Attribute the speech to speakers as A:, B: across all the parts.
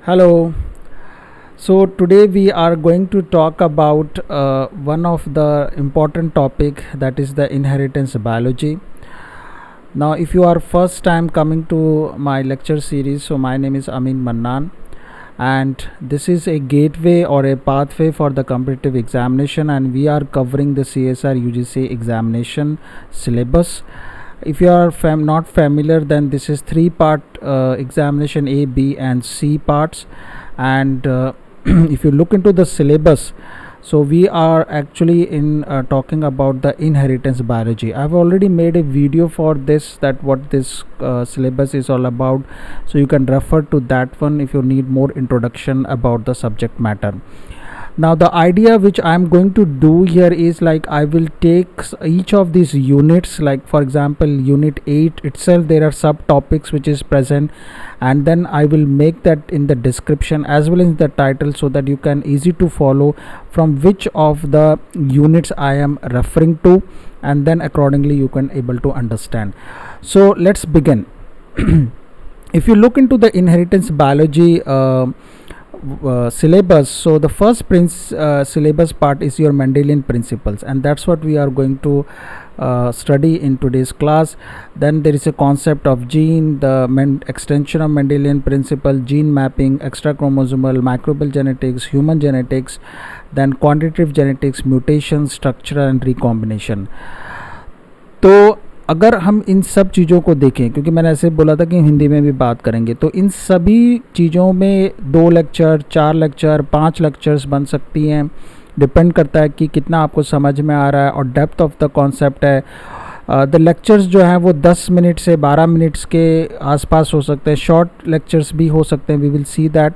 A: Hello. So today we are going to talk about one of the important topic, that is the inheritance biology. Now, if you are first time coming to my lecture series, so my name is Amin Mannan, and this is a gateway or a pathway for the competitive examination, and we are covering the CSR UGC examination syllabus. If you are not familiar, then this is three-part examination: A, B, and C parts. And if you look into the syllabus, so we are actually in talking about the inheritance biology. I've already made a video for this, that what this syllabus is all about, so you can refer to that one if you need more introduction about the subject matter. Now the idea which I'm going to do here is, like, I will take each of these units, like for example unit 8 itself, there are subtopics which is present, and then I will make that in the description as well as the title, so that you can easy to follow from which of the units I am referring to, and then accordingly you can able to understand. So let's begin. If you look into the inheritance biology syllabus, so the first syllabus part is your Mendelian principles, and that's what we are going to study in today's class. Then there is a concept of gene, the extension of Mendelian principle, gene mapping, extra chromosomal, microbial genetics, human genetics, then quantitative genetics, mutation, structure and recombination. तो अगर हम इन सब चीज़ों को देखें, क्योंकि मैंने ऐसे बोला था कि हिंदी में भी बात करेंगे, तो इन सभी चीज़ों में 2 लेक्चर, 4 लेक्चर, 5 लेक्चर्स बन सकती हैं, डिपेंड करता है कि कितना आपको समझ में आ रहा है और डेप्थ ऑफ द कॉन्सेप्ट है. द लेक्चर्स जो हैं वो 10 मिनट से 12 मिनट्स के आसपास हो सकते हैं, शॉर्ट लेक्चर्स भी हो सकते हैं. वी विल सी दैट,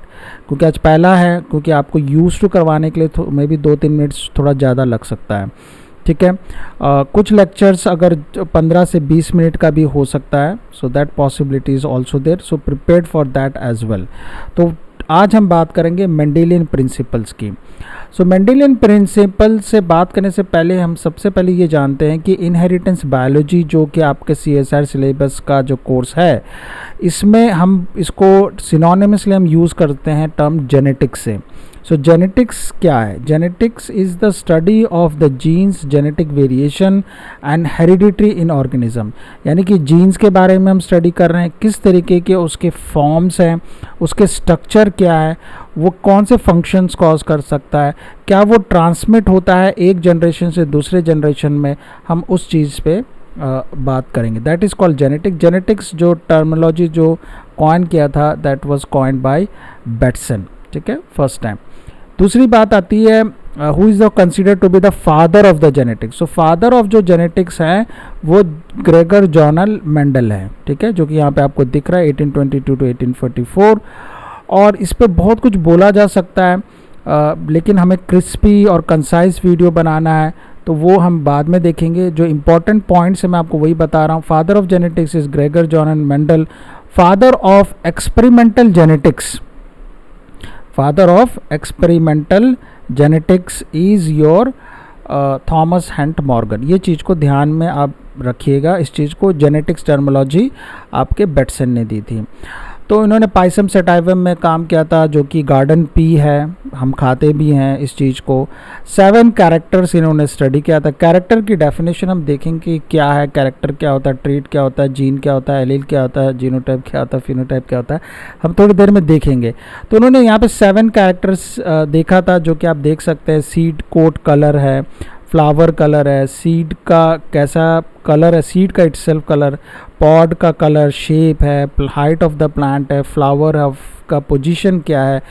A: क्योंकि आज पहला है, क्योंकि आपको यूज़ टू करवाने के लिए मे बी 2-3 मिनट्स थोड़ा ज़्यादा लग सकता है. ठीक है. कुछ लेक्चर्स अगर 15 से 20 मिनट का भी हो सकता है, so that possibility is also there, so prepared for that as well. तो आज हम बात करेंगे मेंडेलियन प्रिंसिपल्स की. सो मेंडेलियन प्रिंसिपल से बात करने से पहले हम सबसे पहले ये जानते हैं कि इनहेरिटेंस बायोलॉजी जो कि आपके CSR सिलेबस का जो कोर्स है, इसमें हम इसको सिनोनिमसली हम यूज़ करते हैं टर्म जेनेटिक्स से. सो जेनेटिक्स क्या है? Genetics is the study of the genes, genetic variation and hereditary in organism. यानी कि जीन्स के बारे में हम स्टडी कर रहे हैं, किस तरीके के उसके फॉर्म्स हैं, उसके स्ट्रक्चर क्या है, वो कौन से फंक्शंस कॉज कर सकता है, क्या वो ट्रांसमिट होता है एक जनरेशन से दूसरे जनरेशन में, हम उस चीज़ पे बात करेंगे. That is called genetic. Genetics जो टर्मिनोलॉजी जो कॉइन किया था, that was coined by Bateson. ठीक है, फर्स्ट टाइम. दूसरी बात आती है, who is the consider to be the father of the genetics. So father of जो जेनेटिक्स हैं वो ग्रेगर जॉनल मेंडल है. ठीक है, जो कि यहाँ पे आपको दिख रहा है 1822 टू 1844. और इस पर बहुत कुछ बोला जा सकता है, लेकिन हमें क्रिस्पी और कंसाइज वीडियो बनाना है, तो वो हम बाद में देखेंगे. जो इम्पोर्टेंट पॉइंट्स है मैं आपको वही बता रहा हूँ. Father of genetics is Gregor zonal Mendel. Father of experimental genetics, father of experimental genetics is your Thomas Hunt Morgan. ये चीज़ को ध्यान में आप रखिएगा. इस चीज़ को जेनेटिक्स टर्मिनोलॉजी आपके बेटसन ने दी थी. तो इन्होंने पाइसम सेटाइवम में काम किया था, जो कि गार्डन पी है, हम खाते भी हैं इस चीज़ को. 7 कैरेक्टर्स इन्होंने स्टडी किया था. कैरेक्टर की डेफिनेशन हम देखेंगे कि क्या है, कैरेक्टर क्या होता है, ट्रीट क्या होता है, जीन क्या होता है, एलील क्या होता है, जीनोटाइप क्या होता है, फिनोटाइप क्या होता है, हम थोड़ी देर में देखेंगे. तो उन्होंने यहाँ पे 7 कैरेक्टर्स देखा था, जो कि आप देख सकते हैं. सीड कोट कलर है, फ्लावर कलर है, सीड का कैसा कलर है, सीड का इटसेल्फ कलर, पॉड का कलर, शेप है, हाइट ऑफ द प्लांट है, फ्लावर का पोजीशन क्या है,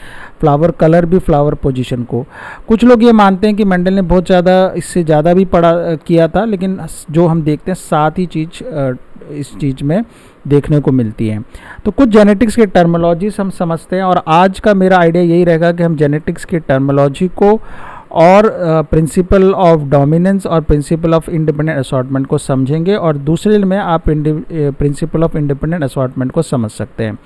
A: फ्लावर कलर भी, फ्लावर पोजीशन को. कुछ लोग ये मानते हैं कि मेंडल ने बहुत ज़्यादा इससे ज़्यादा भी पढ़ा किया था, लेकिन जो हम देखते हैं 7 ही चीज़ इस चीज़ में देखने को मिलती है. तो कुछ जेनेटिक्स के टर्मिनोलॉजीज हम समझते हैं, और आज का मेरा आइडिया यही रहेगा कि हम जेनेटिक्स की टर्मिनोलॉजी को और प्रिंसिपल ऑफ डोमिनेंस और प्रिंसिपल ऑफ इंडिपेंडेंट असॉर्टमेंट को समझेंगे, और दूसरे में आप प्रिंसिपल ऑफ इंडिपेंडेंट असॉर्टमेंट को समझ सकते हैं.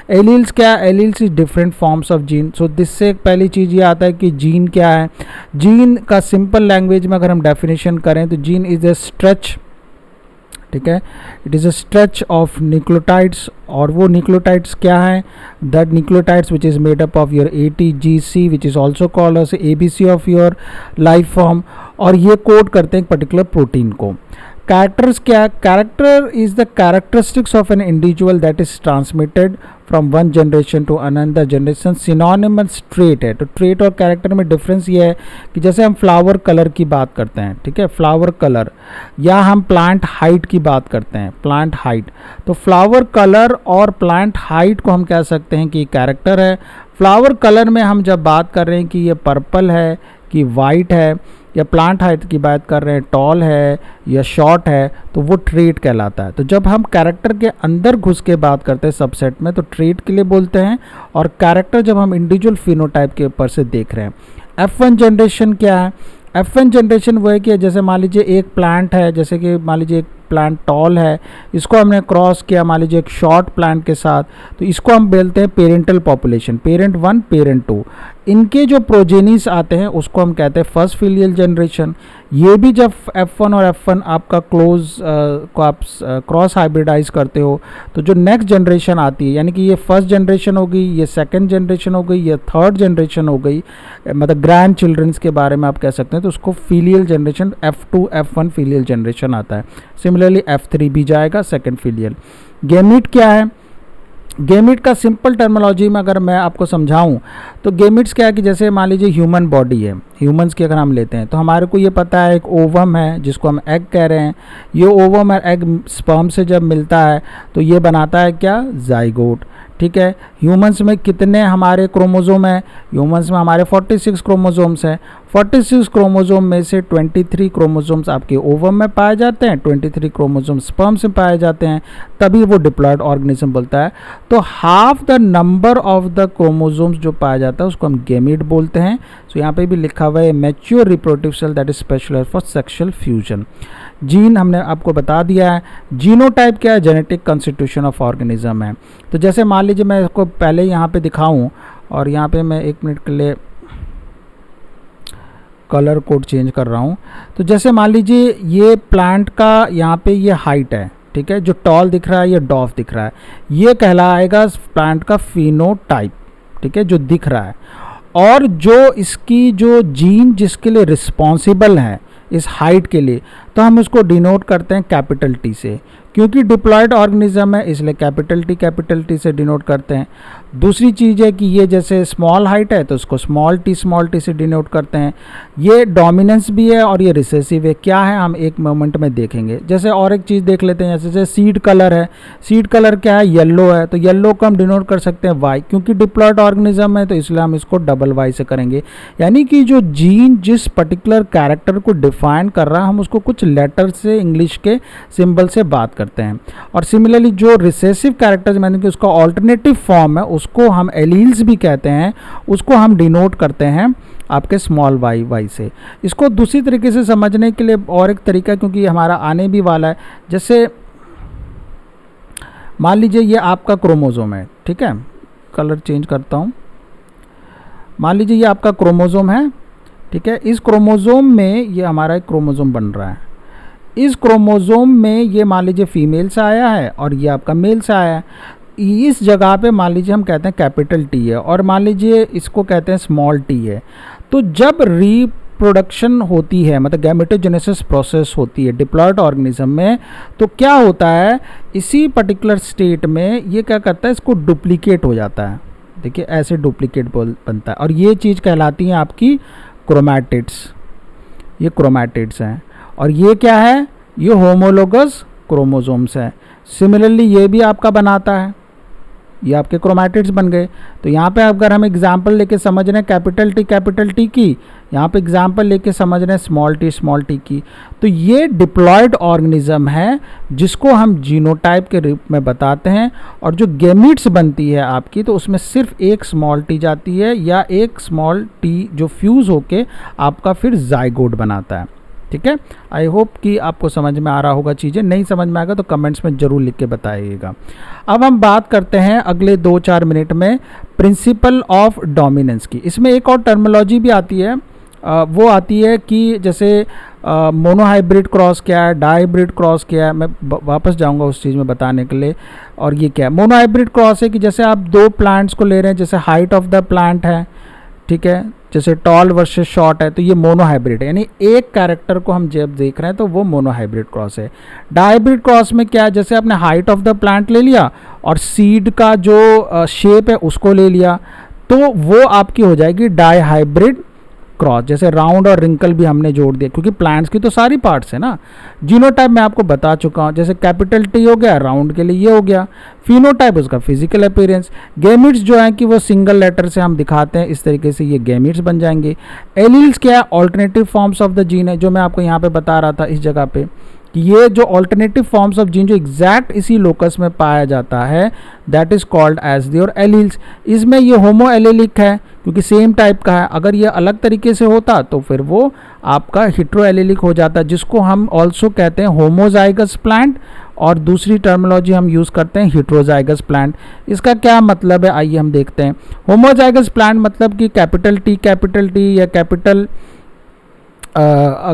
A: एलील्स क्या? Alleles is different forms of gene. So जिससे पहली चीज़ ये आता है कि जीन क्या है. जीन का सिंपल लैंग्वेज में अगर हम डेफिनेशन करें तो जीन इज़ ए स्ट्रेच ठीक है। It is a stretch of nucleotides, और वो न्यूक्लियोटाइड्स क्या है, that nucleotides which is made up of your ATGC which is also called as ABC of your life form, और ये कोड करते हैं एक पर्टिकुलर प्रोटीन को। कैरेक्टर्स क्या, character is the characteristics of an individual that is transmitted from one generation to another generation. Synonymous trait है, तो trait और कैरेक्टर में डिफरेंस ये है कि जैसे हम फ्लावर कलर की बात करते हैं, ठीक है, फ्लावर कलर, या हम प्लांट हाइट की बात करते हैं, प्लांट हाइट, तो फ्लावर कलर और प्लांट हाइट को हम कह सकते हैं कि कैरेक्टर है। फ्लावर कलर में हम जब बात कर रहे हैं कि ये पर्पल है कि वाइट है, या प्लांट हाइट की बात कर रहे हैं टॉल है या शॉर्ट है, तो वो ट्रेट कहलाता है। तो जब हम कैरेक्टर के अंदर घुस के बात करते हैं सबसेट में, तो ट्रेट के लिए बोलते हैं, और कैरेक्टर जब हम इंडिविजुअल फिनोटाइप के ऊपर से देख रहे हैं। F1 जनरेशन क्या है, F1 जनरेशन वो है कि जैसे मान लीजिए एक प्लांट है, जैसे कि मान लीजिए एक प्लांट टॉल है, इसको हमने क्रॉस किया मान लीजिए एक शॉर्ट प्लांट के साथ, तो इसको हम बोलते हैं पेरेंटल पॉपुलेशन, पेरेंट 1 पेरेंट 2, इनके जो प्रोजेनिस आते हैं उसको हम कहते हैं फर्स्ट फिलियल जनरेशन। ये भी जब F1 और F1 आपका क्लोज को आप क्रॉस हाइब्रिडाइज करते हो, तो जो नेक्स्ट जनरेशन आती है, यानी कि ये फर्स्ट जनरेशन हो गई, ये सेकंड जनरेशन हो गई, ये थर्ड जनरेशन हो गई, मतलब ग्रैंड चिल्ड्रंस के बारे में आप कह सकते हैं, तो उसको filial generation F2 F1 filial generation आता है। सिमिलरली F3 भी जाएगा सेकंड फिलियल। गेमीट क्या है, गेमिट का सिंपल टर्मिनोलॉजी में अगर मैं आपको समझाऊं, तो गेमिट्स क्या है कि जैसे मान लीजिए ह्यूमन बॉडी है, ह्यूमंस की अगर हम लेते हैं, तो हमारे को ये पता है एक ओवम है जिसको हम एग कह रहे हैं। ये ओवम और एग स्पर्म से जब मिलता है तो ये बनाता है क्या, जाइगोट, ठीक है। ह्यूमंस में कितने हमारे क्रोमोजोम हैं, ह्यूमंस में हमारे 46 क्रोमोजोम्स हैं। 46 क्रोमोजोम में से 23 क्रोमोजोम्स आपके ओवम में पाए जाते हैं, 23 क्रोमोजोम स्पर्म में पाए जाते हैं, तभी वो डिप्लॉयड ऑर्गेनिज्म बोलता है। तो half the number of the chromosomes जो पाया जाता है उसको हम गेमीट बोलते हैं। सो यहाँ पे भी लिखा हुआ है mature reproductive cell that is special for sexual fusion. Gene हमने आपको बता दिया है। जीनोटाइप क्या है, जेनेटिक कॉन्स्टिट्यूशन ऑफ ऑर्गेनिज्म है। तो जैसे मान लीजिए मैं इसको पहले यहाँ पे दिखाऊं, और यहाँ पे मैं 1 मिनट के लिए कलर कोड चेंज कर रहा हूँ। तो जैसे मान लीजिए ये प्लांट का यहाँ पे ये हाइट है, ठीक है, जो टॉल दिख रहा है ये डॉफ दिख रहा है, ये कहलाएगा प्लांट का फिनोटाइप, ठीक है, जो दिख रहा है। और जो इसकी जो जीन जिसके लिए रिस्पॉन्सिबल है इस हाइट के लिए, तो हम उसको डिनोट करते हैं कैपिटल टी से, क्योंकि डिप्लॉयड ऑर्गेनिज्म है इसलिए कैपिटल टी से डिनोट करते हैं। दूसरी चीज़ है कि ये जैसे स्मॉल हाइट है तो उसको स्मॉल टी से डिनोट करते हैं। ये डोमिनेंस भी है और ये रिसेसिव है। क्या है हम एक मोमेंट में देखेंगे। जैसे और एक चीज़ देख लेते हैं, जैसे सीड कलर है, सीड कलर क्या है, येलो है, तो येलो को हम डिनोट कर सकते हैं वाई, क्योंकि डिप्लॉयड ऑर्गेनिज्म है तो इसलिए हम इसको डबल वाई से करेंगे। यानी कि जो जीन जिस पर्टिकुलर कैरेक्टर को डिफाइन कर रहा है हम उसको कुछ लेटर से, इंग्लिश के सिंबल से बात करते हैं। और सिमिलरली जो रिसेसिव कैरेक्टर्स यानी कि उसका ऑल्टरनेटिव फॉर्म है उसको हम एलील्स भी कहते हैं, उसको हम डिनोट करते हैं आपके स्मॉल वाई से। इसको दूसरी तरीके से समझने के लिए और एक तरीका, क्योंकि हमारा आने भी वाला है, जैसे मान लीजिए ये आपका क्रोमोजोम है, ठीक है, कलर चेंज करता हूँ। मान लीजिए ये आपका क्रोमोजोम है, ठीक है, इस क्रोमोजोम में ये हमारा एक क्रोमोजोम बन रहा है। इस क्रोमोजोम में ये मान लीजिए फीमेल से आया है और ये आपका मेल से आया है। इस जगह पे मान लीजिए हम कहते हैं कैपिटल टी है और मान लीजिए इसको कहते हैं स्मॉल टी है। तो जब रिप्रोडक्शन होती है, मतलब गैमेटोजेनेसिस प्रोसेस होती है डिप्लॉयड ऑर्गेनिज्म में, तो क्या होता है, इसी पर्टिकुलर स्टेट में ये क्या करता है, इसको डुप्लीकेट हो जाता है। देखिए ऐसे डुप्लीकेट बनता है और ये चीज़ कहलाती है आपकी क्रोमैटिड्स। ये क्रोमैटिड्स हैं और ये क्या है, ये होमोलोगस क्रोमोसोम्स है। सिमिलरली ये भी आपका बनाता है, ये आपके क्रोमैटिड्स बन गए। तो यहाँ पे अगर हम एग्जांपल लेके समझ रहे हैं कैपिटल टी की, यहाँ पे एग्जांपल लेके समझ रहे हैं स्मॉल टी की, तो ये डिप्लॉयड ऑर्गेनिज्म है जिसको हम जीनोटाइप के रूप में बताते हैं। और जो गेमीट्स बनती है आपकी, तो उसमें सिर्फ एक स्मॉल टी जाती है या एक स्मॉल टी जो फ्यूज़ होके आपका फिर जाइगोट बनाता है। ठीक है, आई होप कि आपको समझ में आ रहा होगा। चीज़ें नहीं समझ में आएगा तो कमेंट्स में ज़रूर लिख के बताइएगा। अब हम बात करते हैं अगले 2-4 मिनट में प्रिंसिपल ऑफ डोमिनेंस की। इसमें एक और टर्मिनोलॉजी भी आती है वो आती है कि जैसे मोनोहाइब्रिड क्रॉस क्या है, डाइब्रिड क्रॉस क्या है, मैं वापस जाऊंगा उस चीज़ में बताने के लिए। और ये क्या है, मोनोहाइब्रिड क्रॉस है कि जैसे आप दो प्लांट्स को ले रहे हैं, जैसे हाइट ऑफ द प्लांट है, ठीक है, जैसे टॉल वर्सेस शॉर्ट है, तो ये मोनोहाइब्रिड है, यानी एक कैरेक्टर को हम जब देख रहे हैं तो वो मोनोहाइब्रिड क्रॉस है। डाइब्रिड क्रॉस में क्या है, जैसे आपने हाइट ऑफ द प्लांट ले लिया और सीड का जो शेप है उसको ले लिया, तो वो आपकी हो जाएगी डाइहाइब्रिड क्रॉस। जैसे राउंड और रिंकल भी हमने जोड़ दिया, क्योंकि प्लांट्स की तो सारी पार्ट्स है ना। जीनोटाइप मैं आपको बता चुका हूँ, जैसे कैपिटल टी हो गया, राउंड के लिए ये हो गया। फिनोटाइप उसका फिजिकल अपीयरेंस। गैमीट्स जो है कि वो सिंगल लेटर से हम दिखाते हैं, इस तरीके से ये गैमीट्स बन जाएंगे। एलील्स क्या है, alternative forms of the gene है, जो मैं आपको यहाँ पे बता रहा था इस जगह पे, कि ये जो ऑल्टरनेटिव फॉर्म्स ऑफ जीन जो एग्जैक्ट इसी लोकस में पाया जाता है, that is called as your alleles. इसमें ये होमो एलेलिक है क्योंकि सेम टाइप का है। अगर ये अलग तरीके से होता तो फिर वो आपका हिट्रो एलेलिक हो जाता, जिसको हम ऑल्सो कहते हैं होमोजाइगस प्लांट, और दूसरी टर्मिनोलॉजी हम यूज़ करते हैं हिट्रोजाइगस प्लांट। इसका क्या मतलब है, आइए हम देखते हैं। होमोजाइगस प्लांट मतलब कि कैपिटल टी या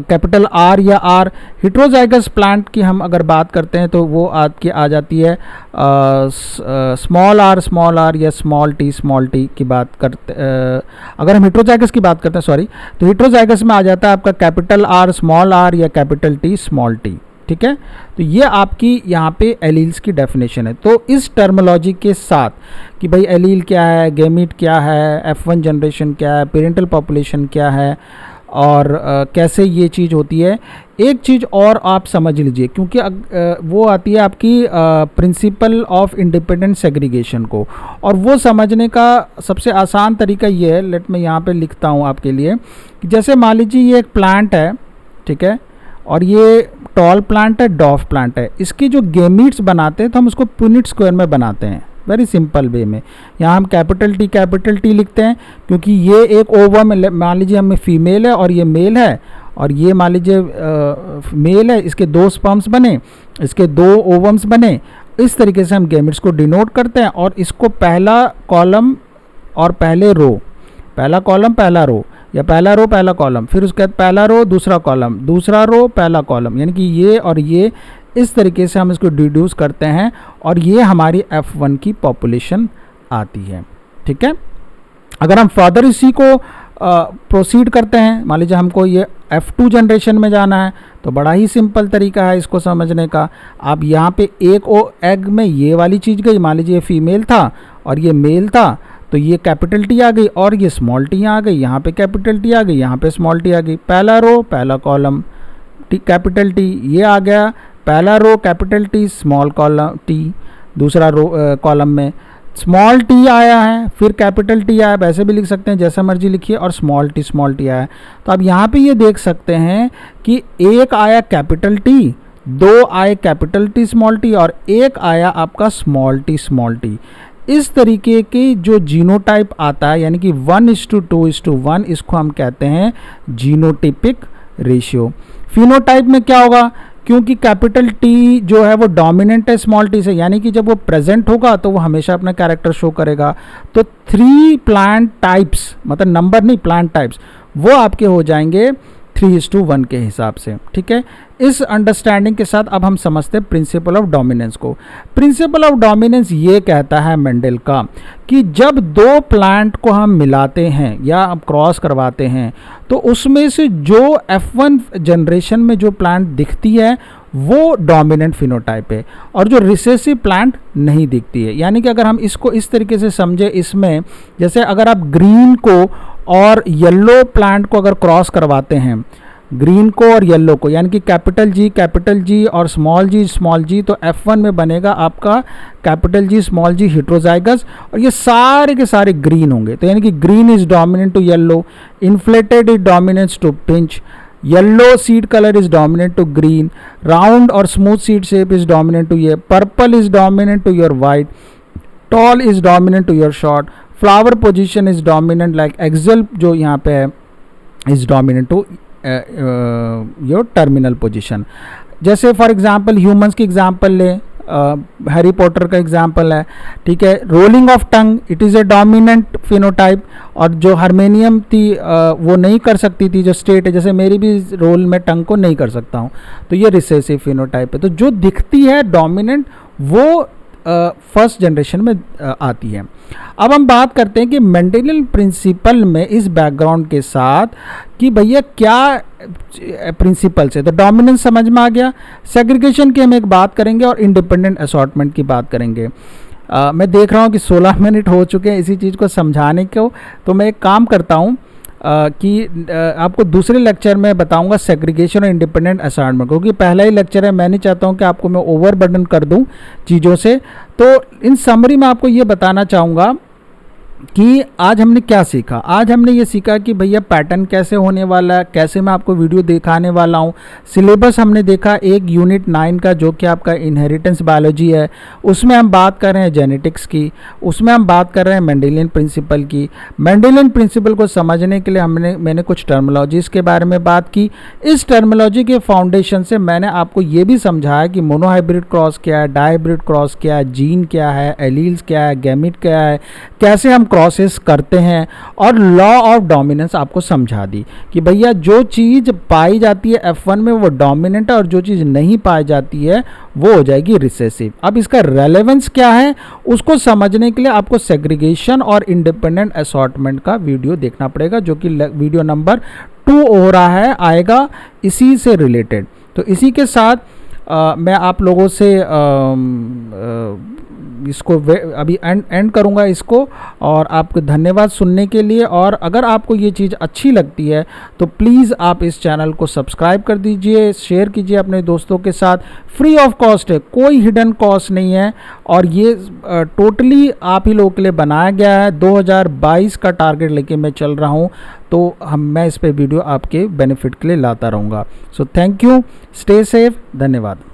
A: कैपिटल आर या आर। हिट्रोजाइगस प्लांट की हम अगर बात करते हैं तो वो आपकी आ जाती है स्मॉल आर या स्मॉल टी की बात करते। अगर हम हिट्रोजाइगस की बात करते हैं, सॉरी, तो हिट्रोजाइगस में आ जाता है आपका कैपिटल आर स्मॉल आर या कैपिटल टी स्मॉल टी, ठीक है। तो ये आपकी यहाँ पे एलील्स की डेफिनेशन है। तो इस टर्मिनोलॉजी के साथ कि भाई एलील क्या है, गैमीट क्या है, F1 जनरेशन क्या है, पेरेंटल पॉपुलेशन क्या है, और कैसे ये चीज़ होती है, एक चीज़ और आप समझ लीजिए, क्योंकि वो आती है आपकी प्रिंसिपल ऑफ इंडिपेंडेंट सेग्रीगेशन को, और वो समझने का सबसे आसान तरीका ये है, लेट मैं यहाँ पे लिखता हूँ आपके लिए, कि जैसे मान लीजिए ये एक प्लांट है, ठीक है, और ये टॉल प्लांट है, डॉफ प्लांट है। इसकी जो गैमीट्स बनाते हैं तो हम उसको पुनिट स्क्वायर में बनाते हैं, वेरी सिंपल वे में। यहाँ हम कैपिटल टी लिखते हैं क्योंकि ये एक ओवम, मान लीजिए हमें फीमेल है और ये मेल है, और ये मान लीजिए मेल है, इसके दो स्पर्म्स बने, इसके दो ओवम्स बने। इस तरीके से हम गैमेट्स को डिनोट करते हैं, और इसको पहला कॉलम और पहले रो, पहला कॉलम पहला रो, या पहला रो पहला कॉलम, फिर उसके बाद पहला रो दूसरा कॉलम, दूसरा रो पहला कॉलम, यानी कि ये और ये, इस तरीके से हम इसको डिड्यूस करते हैं, और ये हमारी F1 की पॉपुलेशन आती है, ठीक है। अगर हम फर्दर इसी को प्रोसीड करते हैं, मान लीजिए हमको ये F2 जनरेशन में जाना है, तो बड़ा ही सिंपल तरीका है इसको समझने का। आप यहाँ पे एक एग में ये वाली चीज़ गई, मान लीजिए फीमेल था और ये मेल था, तो ये कैपिटल टी आ गई और ये स्मॉल टी आ गई, यहाँ पे कैपिटल टी आ गई, यहाँ पे स्मॉल टी आ गई। पहला रो पहला कॉलम कैपिटल टी, ये आ गया पहला row capital T small column T, दूसरा रो कॉलम में स्मॉल टी आया है, फिर कैपिटल टी आया, वैसे भी लिख सकते हैं जैसा मर्जी लिखिए, और स्मॉल टी आया है। तो अब यहाँ पे ये देख सकते हैं कि एक आया कैपिटल टी, दो आए कैपिटल टी स्मॉल टी, और एक आया आपका स्मॉल टी। इस तरीके की जो जीनोटाइप आता है, यानी कि 1:2:1, इसको हम कहते हैं जीनोटिपिक रेशियो। फिनोटाइप में क्या होगा, क्योंकि कैपिटल टी जो है वो डोमिनेंट है स्मॉल टी से, यानी कि जब वो प्रेजेंट होगा तो वो हमेशा अपना कैरेक्टर शो करेगा। तो 3 प्लांट टाइप्स, मतलब नंबर नहीं, प्लांट टाइप्स, वो आपके हो जाएंगे 3:1 के हिसाब से, ठीक है। इस अंडरस्टैंडिंग के साथ अब हम समझते हैं प्रिंसिपल ऑफ डोमिनेंस को। प्रिंसिपल ऑफ डोमिनेंस ये कहता है मेंडल का कि जब दो प्लांट को हम मिलाते हैं या क्रॉस करवाते हैं, तो उसमें से जो F1 जनरेशन में जो प्लांट दिखती है वो डोमिनेंट फिनोटाइप है, और जो रिसेसिव प्लांट नहीं दिखती है। यानी कि अगर हम इसको इस तरीके से समझे, इसमें जैसे अगर आप ग्रीन को और येलो प्लांट को अगर क्रॉस करवाते हैं, ग्रीन को और येलो को, यानी कि कैपिटल जी और स्मॉल जी, तो F1 में बनेगा आपका कैपिटल जी स्मॉल जी हिट्रोजाइगस, और ये सारे के सारे ग्रीन होंगे। तो यानी कि green is dominant to yellow, inflated is dominant to pinch, yellow seed colour is dominant to green, round और smooth seed shape is dominant to ये, purple is dominant to your white, tall is dominant to your short, flower position is dominant like axil जो यहाँ पे है is dominant to your terminal position. जैसे for example humans की example लें, Harry Potter का example है, ठीक है। Rolling of tongue, it is a dominant phenotype, और जो हारमोनियम थी वो नहीं कर सकती थी, जो स्टेट है, जैसे मेरी भी रोल में टंग को नहीं कर सकता हूँ, तो ये रिसेसिव फिनोटाइप है। तो जो दिखती है डोमिनेंट वो फर्स्ट जनरेशन में आती है। अब हम बात करते हैं कि मेंडेलियन प्रिंसिपल में इस बैकग्राउंड के साथ कि भैया क्या प्रिंसिपल से, तो डोमिनेंस समझ में आ गया। सेग्रीगेशन की हम एक बात करेंगे और इंडिपेंडेंट असॉर्टमेंट की बात करेंगे। मैं देख रहा हूँ कि 16 मिनट हो चुके हैं इसी चीज़ को समझाने को, तो मैं एक काम करता हूँ कि आपको दूसरे लेक्चर में बताऊंगा सेग्रीगेशन और इंडिपेंडेंट असॉर्टमेंट, क्योंकि पहला ही लेक्चर है, मैं नहीं चाहता हूं कि आपको मैं ओवरबर्डन कर दूं चीज़ों से। तो इन समरी में आपको ये बताना चाहूँगा कि आज हमने क्या सीखा। आज हमने ये सीखा कि भैया पैटर्न कैसे होने वाला है, कैसे मैं आपको वीडियो दिखाने वाला हूँ। सिलेबस हमने देखा एक यूनिट 9 का, जो कि आपका इनहेरिटेंस बायोलॉजी है, उसमें हम बात कर रहे हैं जेनेटिक्स की, उसमें हम बात कर रहे हैं मेंडेलियन प्रिंसिपल की। मेंडेलियन प्रिंसिपल को समझने के लिए मैंने कुछ टर्मिनोलॉजीज़ के बारे में बात की। इस टर्मिनोलॉजी के फाउंडेशन से मैंने आपको ये भी समझाया कि मोनोहाइब्रिड क्रॉस क्या है, डायहाइब्रिड क्रॉस क्या है, जीन क्या है, एलील्स क्या है, गैमिट क्या है, कैसे हम क्रॉसेस करते हैं, और लॉ ऑफ डोमिनेंस आपको समझा दी कि भैया जो चीज़ पाई जाती है F1 में वो डोमिनेंट है, और जो चीज़ नहीं पाई जाती है वो हो जाएगी रिसेसिव। अब इसका रेलेवेंस क्या है उसको समझने के लिए आपको सेग्रीगेशन और इंडिपेंडेंट असॉर्टमेंट का वीडियो देखना पड़ेगा, जो कि वीडियो नंबर 2 हो रहा है, आएगा इसी से रिलेटेड। तो इसी के साथ मैं आप लोगों से इसको अभी एंड करूँगा इसको, और आपको धन्यवाद सुनने के लिए। और अगर आपको ये चीज़ अच्छी लगती है तो प्लीज़ आप इस चैनल को सब्सक्राइब कर दीजिए, शेयर कीजिए अपने दोस्तों के साथ। फ्री ऑफ कॉस्ट है, कोई हिडन कॉस्ट नहीं है, और ये टोटली आप ही लोगों के लिए बनाया गया है। 2022 का टारगेट लेके मैं चल रहा हूँ, तो मैं इस पे वीडियो आपके बेनिफिट के लिए लाता रहूँगा। So thank you, stay safe, धन्यवाद।